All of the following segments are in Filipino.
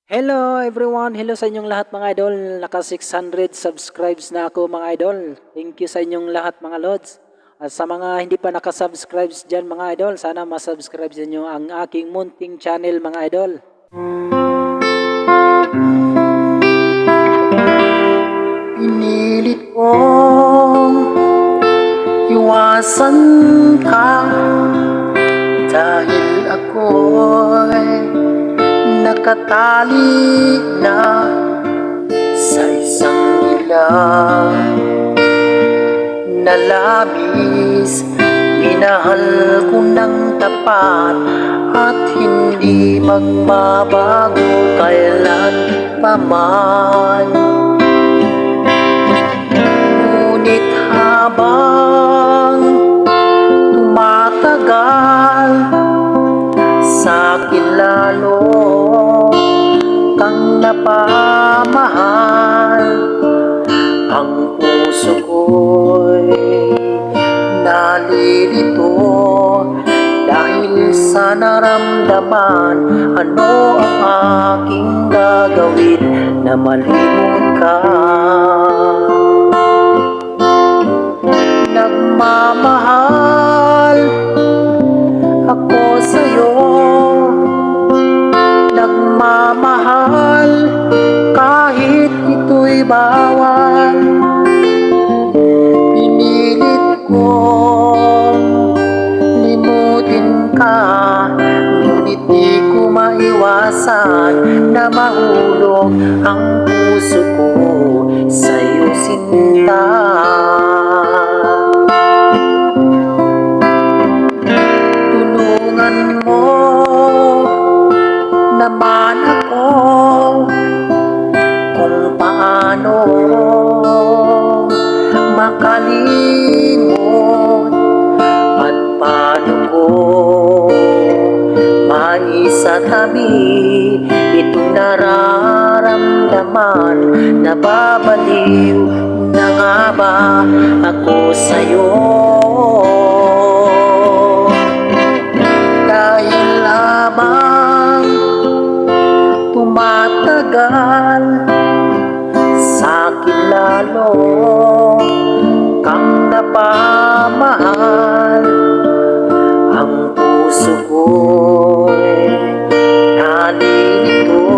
Hello everyone! Hello sa inyong lahat mga idol. Naka 600 subscribes na ako mga idol. Thank you sa inyong lahat mga lods. At sa mga hindi pa nakasubscribes dyan mga idol, sana masubscribe sa inyo ang aking munting channel mga idol. Pinilit kong iwasan ka dahil ako'y nakatali na sa isang ilang na labis. Minahal ko ng tapat at hindi magbabago kailan paman. Ngunit habang tumatagal, sa'kin lalo kang napamahal. Ang puso ko'y nalilito dahil sa naramdaman. Ano ang aking gagawin na malimot ka? Nagmamahal ako sa'yo, nagmamahal kahit ito'y bawal. Pinilit kong limutin ka, ngunit di ko maiwasan na mahulog ang puso ko sa'yo sinta. Tulungan mo naman ako kung paano makalimot at paano ko maisatabi itong nararamdaman. Nababaliw na nga ba ako sa'yo? Dahil lamang tumatagal, sa'kin lalo kang napamahal. Ang puso ko'y nalilito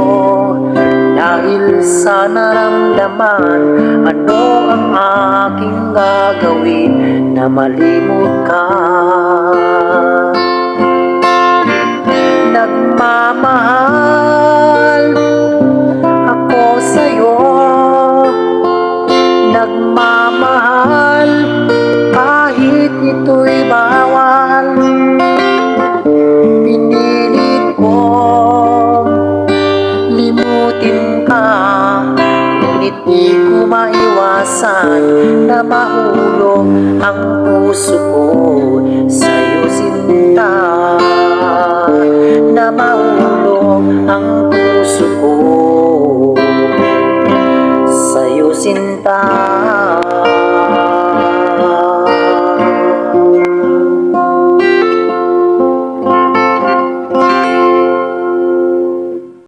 dahil sa naramdaman. Ano ang aking gagawin na malimot ka? Nagmamahal ako sa'yo, nagmamahal kahit ito'y bawal. Pinilit kong limutin ka, ngunit di ko maiwasan na mahulog ang puso ko sa'yo sinta. Na mahulog ang puso ko sa'yo sinta.